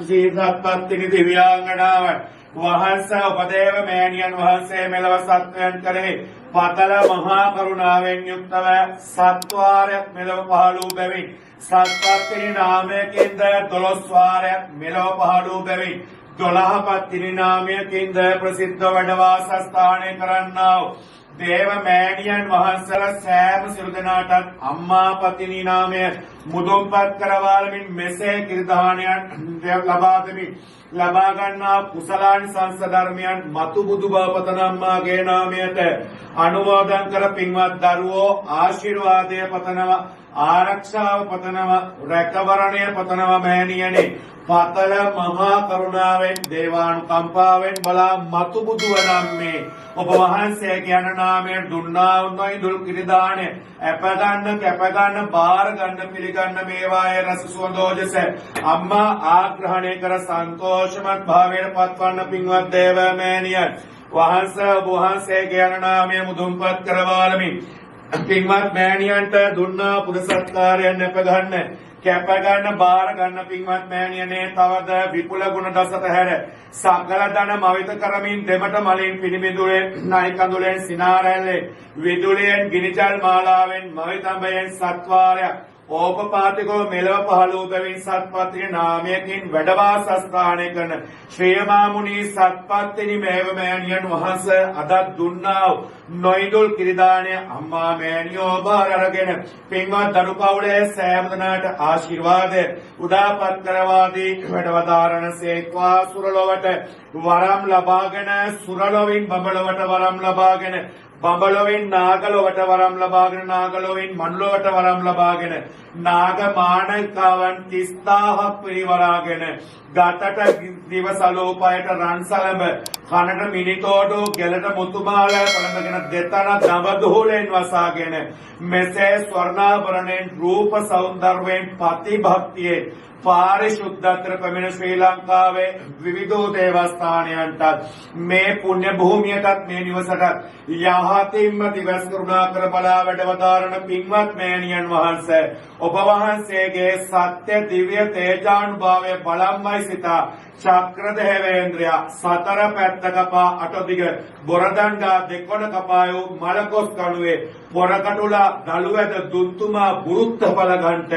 සත්පත්තිනි දිව්‍යාංගනාවන් වහන්සේ උපදේව මෑණියන් වහන්සේ මෙලව සත්වයන් කරේ පතල මහා කරුණාවෙන් යුක්තව සත්වාරයක් මෙලව පහළ වූ බැවින් සත්පත්තිනි නාමයකින්ද 12 වාරයක් මෙලව පහළ වූ බැවින් 12 පත්තිනි නාමයකින්ද ප්‍රසිද්ධ වැඩ වාසස්ථානය කරන්නා වූ දේව මෑණියන් වහන්සේලා සෑම සිළු දෙනාටත් අම්මා පතිනි නාමය මුදුන්පත් කරවාලමින් මෙසේ කිරිදානයන් ලබා දෙමින් ලබා ගන්නා කුසලානිසංස ධර්මයන් මතු බුදු බව පතන අම්මාගේ නාමයට අනුමෝදන් කර පින්වත් දරුවෝ ආශිර්වාදය පතනවා ආරක්ෂාව පතනවා රැකවරණය පතනවා මෑණියනේ පතල මහා කරුණාවෙන් දේවානුකම්පාවෙන් බලා මතු බුදු වනම්මේ ඔබ වහන්සේගේ අනනාමයෙන් දුන්නා වූ දුල් කිරිදාණය අප ගන්න කැප ගන්න බාර ගන්න පිළිගන්න මේවායේ රස සුවඳෝජස අම්මා ආග්‍රහණය කර සන්තෝෂමත් භාවයට පත්වන්න පින්වත් දේව මෑණියන් වහන්සේ ඔබ වහන්සේගේ අනනාමය මුදුන්පත් කරවාලමින් පින්වත් මෑණියන්ට දුන්නා පුද සත්කාරයන් අප ගන්න කැප ගන්න බාර ගන්න පින්වත් මෑණියනේ තවද විපුල ගුණ දසත හැර සකල ධන මවිත කරමින් දෙමට මලින් පිළිමිදුලෙන් නයි කඳුලෙන් සිනාරැල්ලෙන් විදුලියෙන් ගිනිජල් මාලාවෙන් මවිතඹයෙන් සත්වාරයක් ඕපපාතිකව මෙලව පහළ වූ බැවින් සත්පත්තිනි නාමයකින් වැඩ වාසස්ථානය කරන ශ්‍රී මාමුනි සත්පත්තිනි මේව මෑණියන් වහන්සේ අද දුන්නා නොයිදුල් කිරිදාණය අම්මා මෑණියෝ බාර අරගෙන පින්වත් දරු පවුලේ සෑම දෙනාට ආශිර්වාදය උදාපත් කරවාදී වැඩවදාරණසේක්වා සුරලොවට වරම් ලබාගෙන සුරලොවින් බඹලොවට වරම් ලබාගෙන බඹලොවින් නාගලොවට වරම් ලබාගෙන නාගලොවින් මනුලොවට වරම් ලබාගෙන නාග මාණිකාවන් 30000ක් පිරිවරාගෙන ගතට දිවසලෝපයට රන්සලඹ කනට මිනිතෝඩු ගෙලට මුතුමාල පළඳගෙන දෙතන දඹදෝලෙන් වසාගෙන මෙසේ ස්වර්ණාභරණෙන් රූප සෞන්දර්යයෙන් ප්‍රතිභක්තියෙන් පාරිශුද්ධත්‍ර පැමිණ ශ්‍රී ලංකාවේ විවිධ දේවස්ථානයන්ට මේ පුණ්‍ය භූමියටත් මේ නිවසට යහතින්ම දිවස් කරුණා කර බලා වැඩවදාරන පින්වත් මෑණියන් වහන්සේ ඔබ වහන්සේගේ සත්‍ය දිව්‍ය තේජානුභාවය බලම්මයි සිතා චක්‍ර දේවේන්ද්‍රය සතර පැත්ත කපා අටදිග බොරදණ්ඩා දෙකොණ කපායු මලකොස් කණුවේ පොරකටුලා දලුවැද දුන්තුමා බුරුත්ත බලගන්ට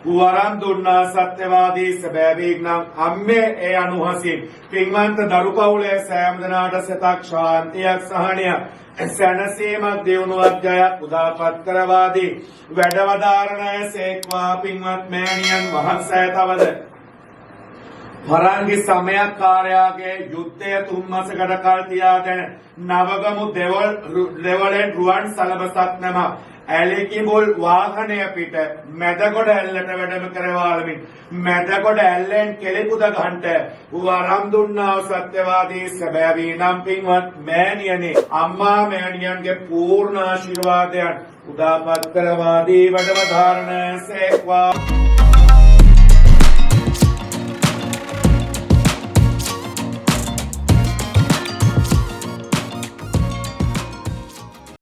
වරම් දුන්නා සත්‍යවාදී සැබෑවීක් නම් අම්මේ ඒ අනුහසින් පින්වන්ත දරු පවුලේ සෑම දෙනාට සතක් ශාන්තියක් සහනයක් සැනසීමක් දියුණුවක් ජයක් උදාපත් කරවාදී වැඩවදාරණය සේක්වා පින්වත් මෑණියන් වහන්සේ තවද පරංගි සමයක් කාර්යාගේ යුද්ධය 3 මාසකට කල් තියාගෙන නවගමු දෙවලෙන් රුවන් සලබසක් නම ඇලිකිඹුල් වාහනය පිට මැදගොඩ ඇල්ලට වැඩම කරවාලමින් මැදගොඩ ඇල්ලෙන් කෙලිපුද ගන්නට වරම් දුන්නා සත්‍යවාදී සැබෑවී නම් පින්වත් මෑණියනේ අම්මා මෑණියන්ගේ පූර්ණ ආශිර්වාදයන් උදාපත් කරවාදී වැඩම ධාරණ සේක්වා